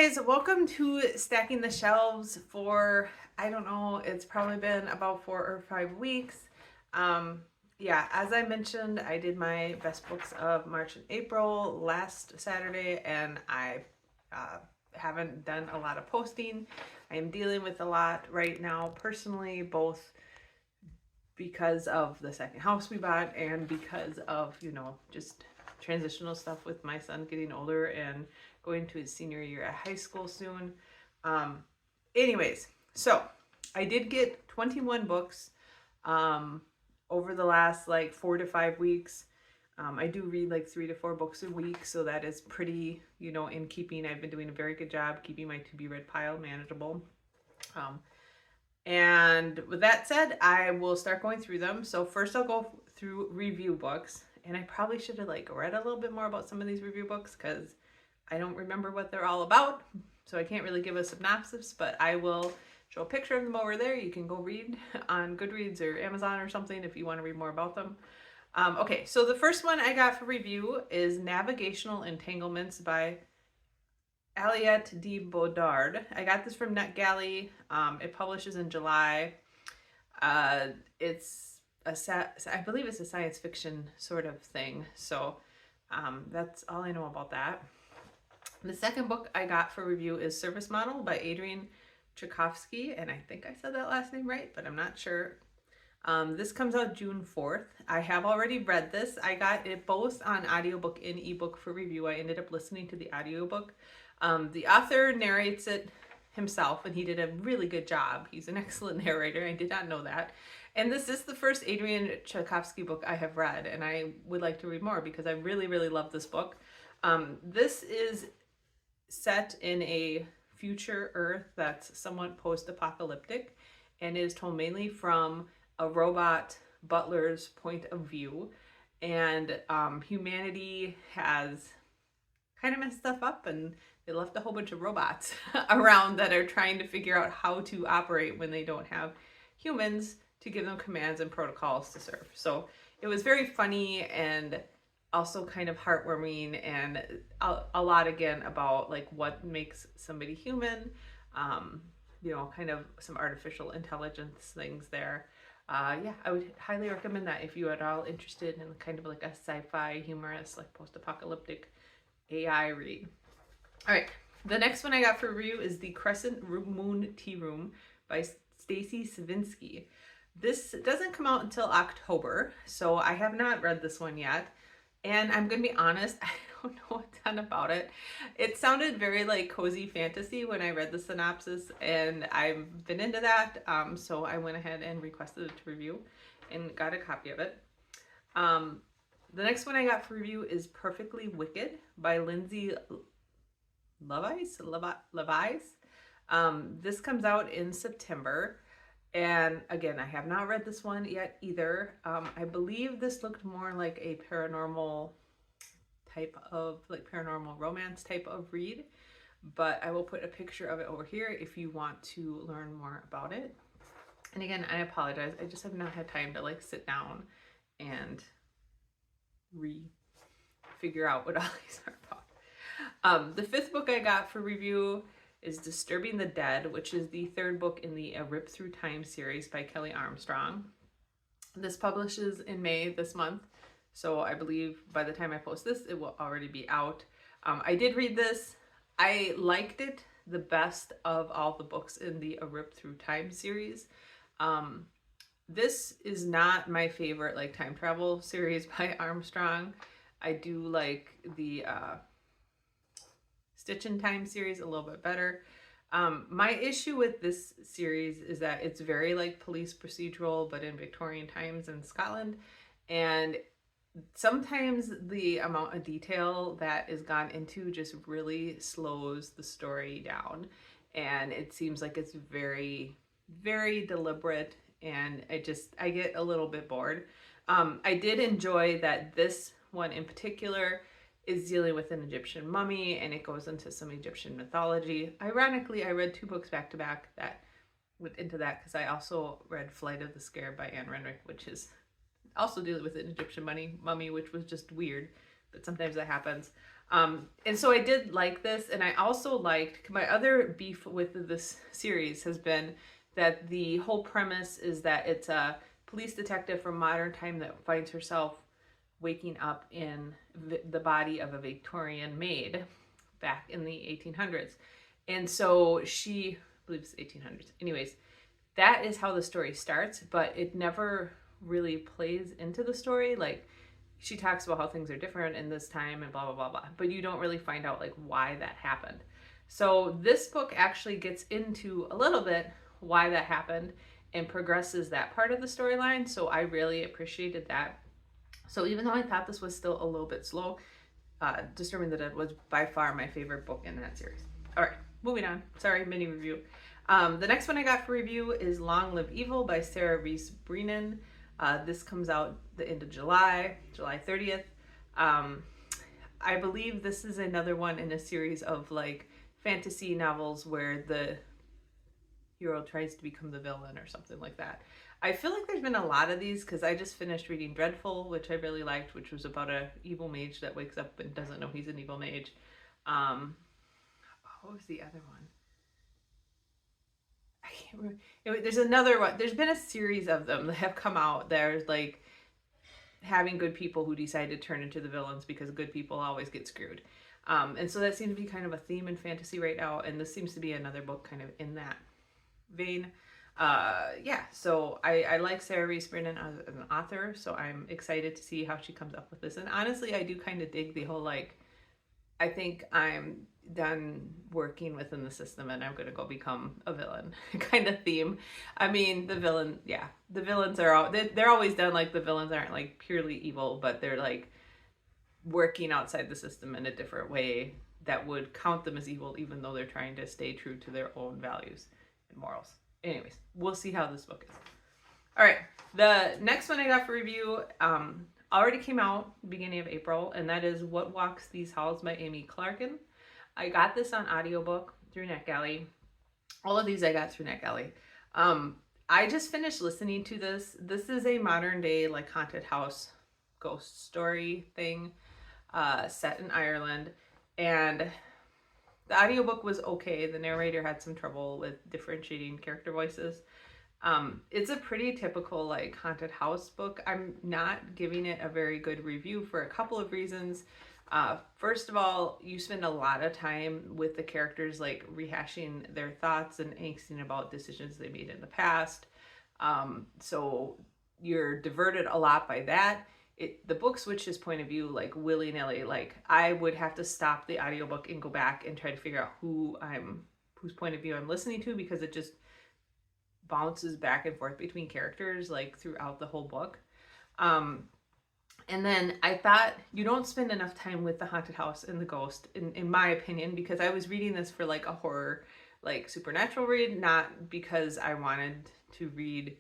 guys, welcome to Stacking the Shelves for, I don't know, it's probably been about 4 or 5 weeks. Yeah, as I mentioned, I did my best books of March and April last Saturday, and I uh, haven't done a lot of posting. I am dealing with a lot right now personally, both because of the second house we bought and because of, just transitional stuff with my son getting older and going to his senior year at high school soon. Um, Anyways, so I did get 21 books um, over the last like 4 to 5 weeks. I do read like 3 to 4 books a week, so that is pretty, in keeping. I've been doing a very good job keeping my to be read pile manageable. Um, and with that said, I will start going through them. So first I'll go through review books. And I probably should have like read a little bit more about some of these review books because I don't remember what they're all about. So I can't really give a synopsis, but I will show a picture of them over there. You can go read on Goodreads or Amazon or something if you want to read more about them. Okay, so the first one I got for review is Navigational Entanglements by Aliette de Bodard. I got this from NetGalley. It publishes in July. It's I believe it's a science fiction sort of thing. So that's all I know about that. The second book I got for review is Service Model by Adrian Tchaikovsky, and I think I said that last name right, but I'm not sure. This comes out June 4th. I have already read this. I got it both on audiobook and ebook for review. I ended up listening to the audiobook. The author narrates it himself, and he did a really good job. He's an excellent narrator. I did not know that. And this is the first Adrian Tchaikovsky book I have read, and I would like to read more because I really, really love this book. This is set in a future Earth that's somewhat post-apocalyptic and is told mainly from a robot butler's point of view. And humanity has kind of messed stuff up, and they left a whole bunch of robots around that are trying to figure out how to operate when they don't have humans to give them commands and protocols to serve. So it was very funny and also kind of heartwarming, and a lot again about like what makes somebody human, kind of some artificial intelligence things there. Yeah, I would highly recommend that if you are at all interested in kind of like a sci-fi, humorous, like post-apocalyptic AI read. All right, the next one I got for review is The Crescent Moon Tea Room by Stacy Savinsky. This doesn't come out until October, so I have not read this one yet. And I'm gonna be honest, I don't know a ton about it. It sounded very like cozy fantasy when I read the synopsis, and I've been into that. So I went ahead and requested it to review and got a copy of it. The next one I got for review is Perfectly Wicked by Lindsay Levice. This comes out in September. And again, I have not read this one yet either. I believe this looked more like a paranormal romance type of read. But I will put a picture of it over here if you want to learn more about it. And again, I apologize. I just have not had time to like sit down and figure out what all these are about. The fifth book I got for review is Disturbing the Dead, which is the third book in the A Rip Through Time series by Kelly Armstrong. This publishes in May this month, so I believe by the time I post this, it will already be out. I did read this. I liked it the best of all the books in the A Rip Through Time series. This is not my favorite like time travel series by Armstrong. I do like the Stitch in Time series a little bit better. My issue with this series is that it's very like police procedural, but in Victorian times in Scotland. And sometimes the amount of detail that is gone into just really slows the story down. And it seems like it's very, very deliberate, and I get a little bit bored. I did enjoy that this one in particular is dealing with an Egyptian mummy, and it goes into some Egyptian mythology. Ironically, I read 2 books back to back that went into that because I also read Flight of the Scarab by Anne Renwick, which is also dealing with an Egyptian mummy, which was just weird, but sometimes that happens. And so I did like this, and I also liked my other beef with this series has been that the whole premise is that it's a police detective from modern time that finds herself waking up in the body of a Victorian maid back in the 1800s. And so she, I believe it's 1800s. Anyways, that is how the story starts, but it never really plays into the story. Like, she talks about how things are different in this time and blah blah blah blah, but you don't really find out like why that happened. So this book actually gets into a little bit why that happened and progresses that part of the storyline, so I really appreciated that. So even though I thought this was still a little bit slow, Disturbing the Dead was by far my favorite book in that series. All right, moving on. Sorry, mini review. The next one I got for review is Long Live Evil by Sarah Reese Brennan. This comes out the end of July 30th. I believe this is another one in a series of like fantasy novels where the hero tries to become the villain or something like that. I feel like there's been a lot of these because I just finished reading Dreadful, which I really liked, which was about a evil mage that wakes up and doesn't know he's an evil mage. What was the other one? I can't remember. Anyway, there's another one. There's been a series of them that have come out. There's like having good people who decide to turn into the villains because good people always get screwed. And so that seems to be kind of a theme in fantasy right now. And this seems to be another book kind of in that vein. Yeah, so I like Sarah Reese Brennan as an author, so I'm excited to see how she comes up with this. And honestly, I do kind of dig the whole like, I think I'm done working within the system and I'm going to go become a villain kind of theme. I mean, the villains are all, they're always done like the villains aren't like purely evil, but they're like working outside the system in a different way that would count them as evil even though they're trying to stay true to their own values and morals. Anyways, we'll see how this book is. All right, the next one I got for review already came out beginning of April, and that is What Walks These Halls by Amy Clarkin. I got this on audiobook through NetGalley. All of these I got through NetGalley. I just finished listening to this. This is a modern day like haunted house ghost story thing set in Ireland, and the audiobook was okay. The narrator had some trouble with differentiating character voices. It's a pretty typical like haunted house book. I'm not giving it a very good review for a couple of reasons. First of all, you spend a lot of time with the characters like rehashing their thoughts and angsting about decisions they made in the past. So you're diverted a lot by that. The book switches point of view like willy-nilly. Like I would have to stop the audiobook and go back and try to figure out whose point of view I'm listening to, because it just bounces back and forth between characters like throughout the whole book. And then I thought you don't spend enough time with the haunted house and the ghost, in my opinion, because I was reading this for like a horror, like supernatural read, not because I wanted to read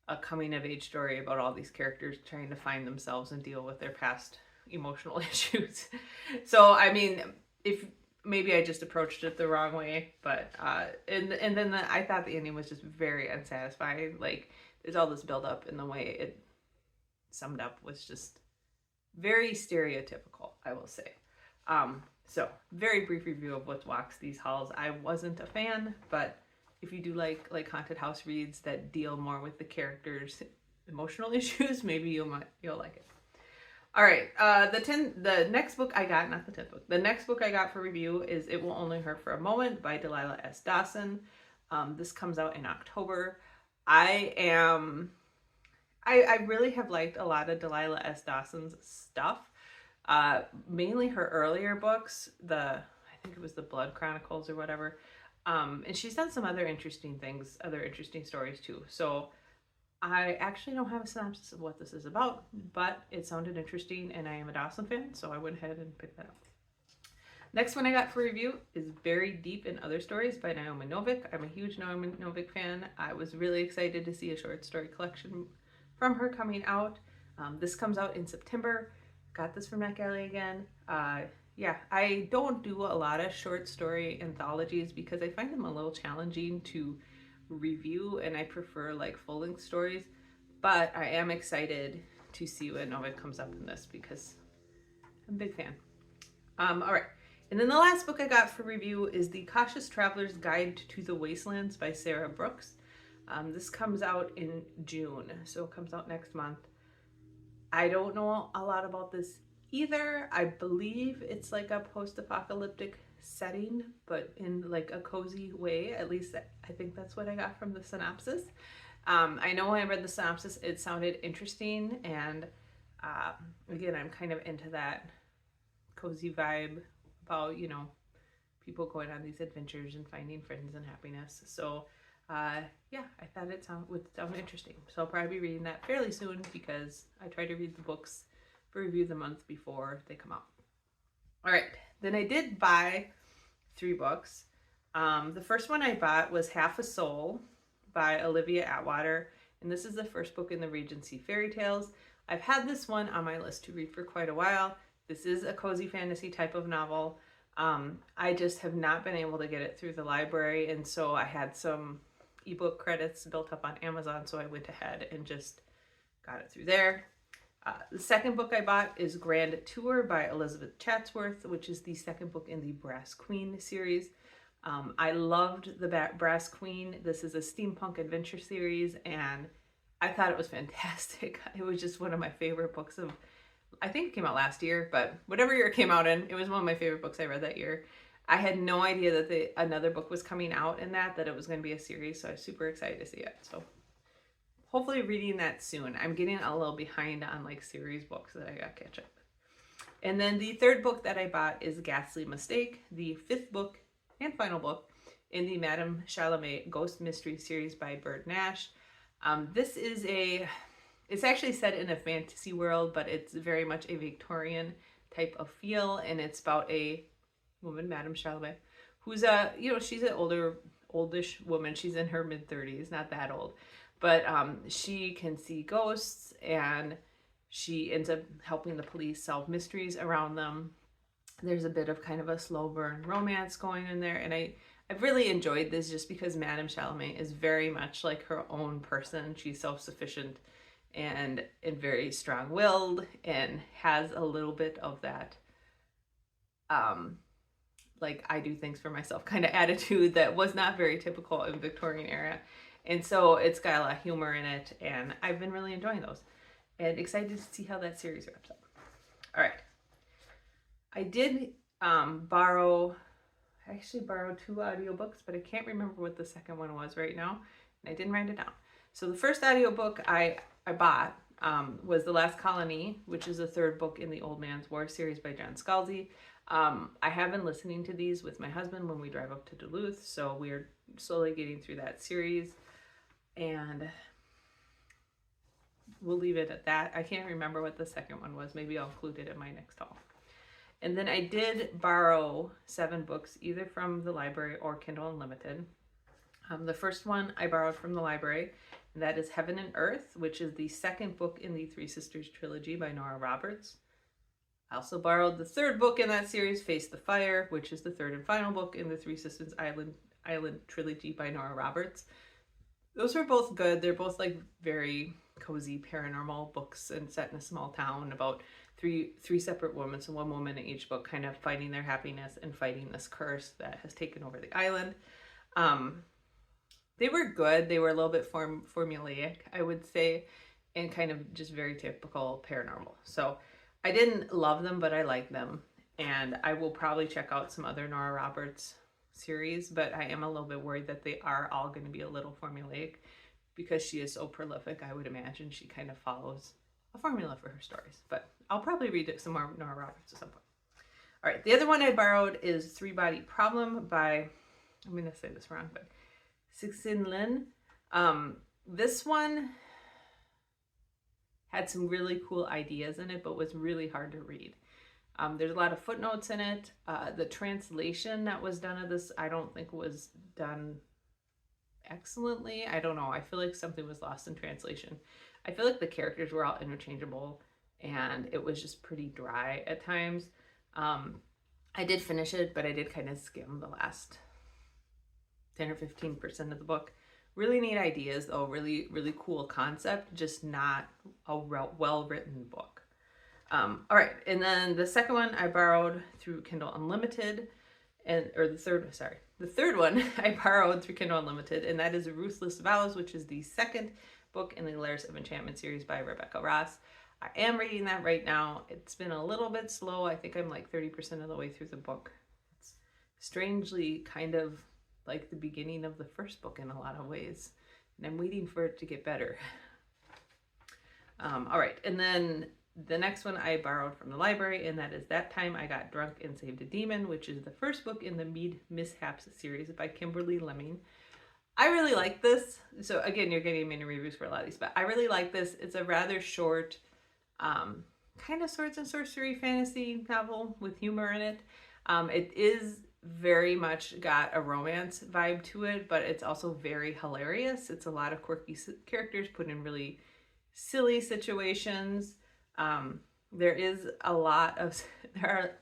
a coming of age story about all these characters trying to find themselves and deal with their past emotional issues. So, I mean, if maybe I just approached it the wrong way, but, and then I thought the ending was just very unsatisfying. Like there's all this build up, and the way it summed up was just very stereotypical, I will say. So very brief review of What Walks These Halls. I wasn't a fan, but if you do like haunted house reads that deal more with the characters' emotional issues, maybe you'll like it. All right, the next book I got, not the 10th book, the next book I got for review is It Will Only Hurt for a Moment by Delilah S. Dawson. This comes out in October. I really have liked a lot of Delilah S. Dawson's stuff. Mainly her earlier books, I think it was the Blood Chronicles or whatever. And she's done some other interesting things, other interesting stories too. So I actually don't have a synopsis of what this is about, but it sounded interesting and I am a Dawson fan, so I went ahead and picked that up. Next one I got for review is Buried Deep in Other Stories by Naomi Novik. I'm a huge Naomi Novik fan. I was really excited to see a short story collection from her coming out. This comes out in September. Got this from NetGalley again. Yeah, I don't do a lot of short story anthologies because I find them a little challenging to review, and I prefer like full-length stories, but I am excited to see when Novik comes up in this because I'm a big fan. All right. And then the last book I got for review is The Cautious Traveler's Guide to the Wastelands by Sarah Brooks. This comes out in June, so it comes out next month. I don't know a lot about this either. I believe it's like a post-apocalyptic setting, but in like a cozy way. At least I think that's what I got from the synopsis. I know when I read the synopsis, it sounded interesting, and again, I'm kind of into that cozy vibe about, people going on these adventures and finding friends and happiness. So yeah, I thought it would sound interesting. So I'll probably be reading that fairly soon because I try to read the books for review the month before they come out. All right, then I did buy 3 books. The first one I bought was Half a Soul by Olivia Atwater, and this is the first book in the Regency Fairy Tales. I've had this one on my list to read for quite a while. This is a cozy fantasy type of novel. I just have not been able to get it through the library, and so I had some ebook credits built up on Amazon, so I went ahead and just got it through there. The second book I bought is Grand Tour by Elizabeth Chatsworth, which is the second book in the Brass Queen series. I loved the Brass Queen. This is a steampunk adventure series, and I thought it was fantastic. It was just one of my favorite books of, I think it came out last year, but whatever year it came out in, it was one of my favorite books I read that year. I had no idea that another book was coming out in that it was going to be a series, so I was super excited to see it. So hopefully reading that soon. I'm getting a little behind on like series books that I got to catch up with. And then the third book that I bought is Ghastly Mistake, the 5th book and final book in the Madame Chalamet Ghost Mystery series by Bird Nash. This is it's actually set in a fantasy world, but it's very much a Victorian type of feel, and it's about a woman, Madame Chalamet, who's she's an oldish woman. She's in her mid-30s, not that old, but she can see ghosts, and she ends up helping the police solve mysteries around them. There's a bit of kind of a slow burn romance going in there, and I've really enjoyed this just because Madame Chalamet is very much like her own person. She's self-sufficient and very strong-willed, and has a little bit of that like I do things for myself kind of attitude that was not very typical in Victorian era. And so it's got a lot of humor in it, and I've been really enjoying those and excited to see how that series wraps up. All right. I did I actually borrowed 2 audiobooks, but I can't remember what the second one was right now, and I didn't write it down. So the first audiobook I bought was The Last Colony, which is the 3rd book in the Old Man's War series by John Scalzi. I have been listening to these with my husband when we drive up to Duluth, so we're slowly getting through that series, and we'll leave it at that. I can't remember what the second one was. Maybe I'll include it in my next haul. And then I did borrow 7 books, either from the library or Kindle Unlimited. The first one I borrowed from the library, and that is Heaven and Earth, which is the 2nd book in the Three Sisters trilogy by Nora Roberts. I also borrowed the 3rd book in that series, Face the Fire, which is the 3rd and final book in the Three Sisters Island trilogy by Nora Roberts. Those were both good. They're both like very cozy paranormal books and set in a small town about three separate women, so one woman in each book kind of finding their happiness and fighting this curse that has taken over the island. They were good. They were a little bit formulaic, I would say, and kind of just very typical paranormal. So I didn't love them, but I liked them. And I will probably check out some other Nora Roberts series, but I am a little bit worried that they are all going to be a little formulaic because she is so prolific. I would imagine she kind of follows a formula for her stories, but I'll probably read some more Nora Roberts at some point. All right, the other one I borrowed is Three Body Problem by, I'm going to say this wrong, but Cixin Lin. This one had some really cool ideas in it, but was really hard to read. There's a lot of footnotes in it. The translation that was done of this, I don't think was done excellently. I don't know. I feel like something was lost in translation. I feel like the characters were all interchangeable, and it was just pretty dry at times. I did finish it, but I did kind of skim the last 10 or 15% of the book. Really neat ideas, though. Really, really cool concept, just not a well-written book. All right, and then the second one I borrowed through Kindle Unlimited, the third one I borrowed through Kindle Unlimited, and that is Ruthless Vows, which is the second book in the Layers of Enchantment series by Rebecca Ross. I am reading that right now. It's been a little bit slow. I think I'm like 30% of the way through the book. It's strangely kind of like the beginning of the first book in a lot of ways, and I'm waiting for it to get better. All right, and then the next one I borrowed from the library, and that is That Time I Got Drunk and Saved a Demon, which is the first book in the Mead Mishaps series by Kimberly Lemming. I really like this. So again, you're getting mini reviews for a lot of these, but I really like this. It's a rather short, kind of swords and sorcery fantasy novel with humor in it. It is very much got a romance vibe to it, but it's also very hilarious. It's a lot of quirky characters put in really silly situations. There is a lot of there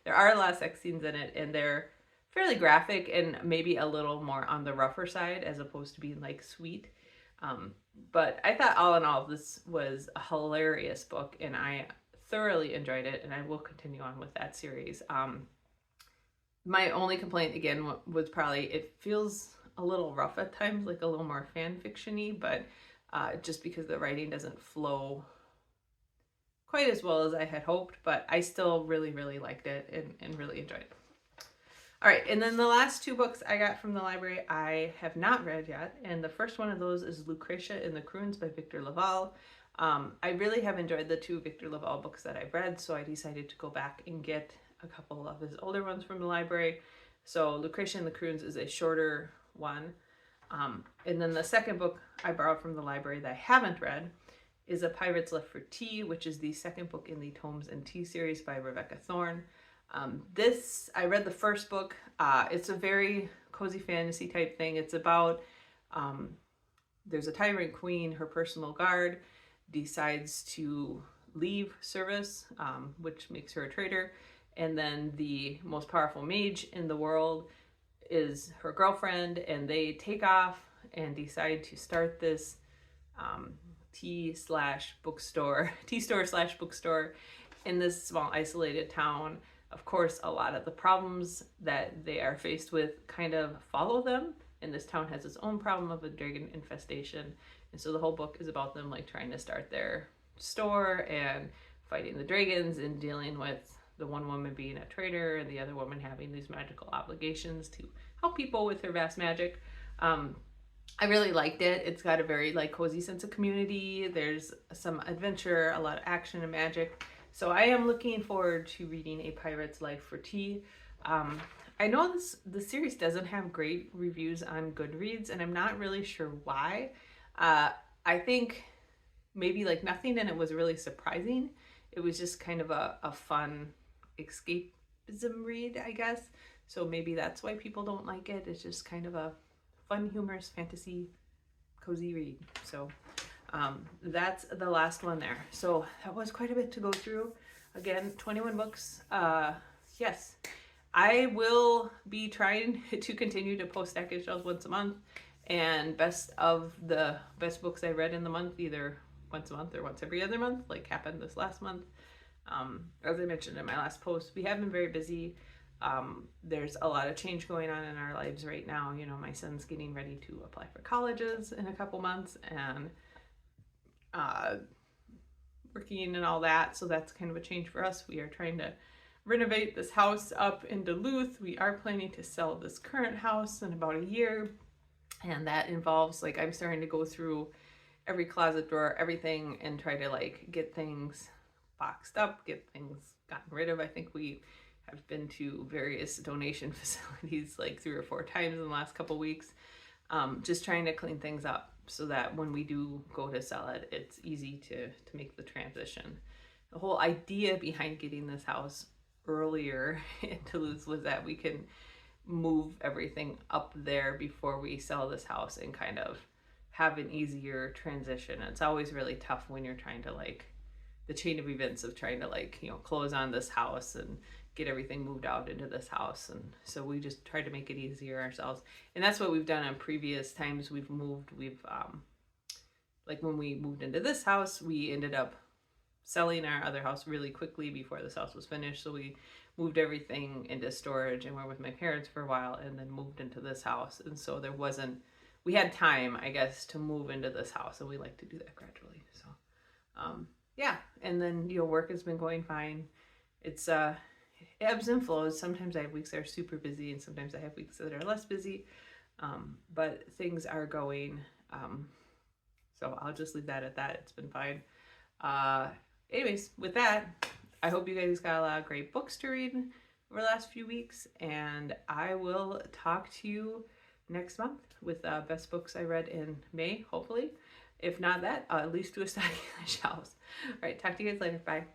are a lot of sex scenes in it, and they're fairly graphic and maybe a little more on the rougher side as opposed to being like sweet. But I thought all in all this was a hilarious book, and I thoroughly enjoyed it, and I will continue on with that series. My only complaint again was probably it feels a little rough at times, like a little more fan fiction-y, but just because the writing doesn't flow quite as well as I had hoped, but I still really, really liked it and really enjoyed it. All right, and then the last two books I got from the library I have not read yet, and the first one of those is Lucretia and the Croons by Victor Laval. I really have enjoyed the two Victor Laval books that I've read, so I decided to go back and get a couple of his older ones from the library. So Lucretia and the Croons is a shorter one. And then the second book I borrowed from the library that I haven't read is A Pirate's Left for Tea, which is the second book in the Tomes and Tea series by Rebecca Thorne. I read the first book. It's a very cozy fantasy type thing. It's about, there's a tyrant queen, her personal guard decides to leave service, which makes her a traitor. And then the most powerful mage in the world is her girlfriend, and they take off and decide to start this tea store slash bookstore in this small isolated town. Of course, a lot of the problems that they are faced with kind of follow them, and this town has its own problem of a dragon infestation. And so the whole book is about them like trying to start their store and fighting the dragons and dealing with the one woman being a traitor and the other woman having these magical obligations to help people with her vast magic. I really liked it. It's got a very like cozy sense of community. There's some adventure, a lot of action and magic. So I am looking forward to reading A Pirate's Life for Tea. I know the series doesn't have great reviews on Goodreads, and I'm not really sure why. I think maybe like nothing in it was really surprising. It was just kind of a fun escapism read, I guess. So maybe that's why people don't like it. It's just kind of a fun, humorous, fantasy, cozy read. So that's the last one there. So that was quite a bit to go through. Again, 21 books. Yes, I will be trying to continue to post Stackage Shelves once a month, and best books I read in the month, either once a month or once every other month, like happened this last month. As I mentioned in my last post, we have been very busy. There's a lot of change going on in our lives right now. You know, my son's getting ready to apply for colleges in a couple months, and working and all that. So that's kind of a change for us. We are trying to renovate this house up in Duluth. We are planning to sell this current house in about a year. And that involves like, I'm starting to go through every closet drawer, everything, and try to like get things boxed up, get things gotten rid of. I think we have been to various donation facilities like 3 or 4 times in the last couple weeks. Just trying to clean things up so that when we do go to sell it, it's easy to make the transition. The whole idea behind getting this house earlier in Duluth was that we can move everything up there before we sell this house and kind of have an easier transition. It's always really tough when you're trying to like the chain of events of trying to like, you know, close on this house and get everything moved out into this house. And so we just tried to make it easier ourselves. And that's what we've done on previous times we've moved. Like when we moved into this house, we ended up selling our other house really quickly before this house was finished. So we moved everything into storage and were with my parents for a while and then moved into this house. And so we had time, I guess, to move into this house, and we like to do that gradually. So, yeah. And then, work has been going fine. It's, ebbs and flows. Sometimes I have weeks that are super busy and sometimes I have weeks that are less busy. But things are going, so I'll just leave that at that. It's been fine. Anyways, with that, I hope you guys got a lot of great books to read over the last few weeks, and I will talk to you next month with best books I read in May, hopefully. If not that, I'll at least do a stocking on the shelves. All right, talk to you guys later. Bye.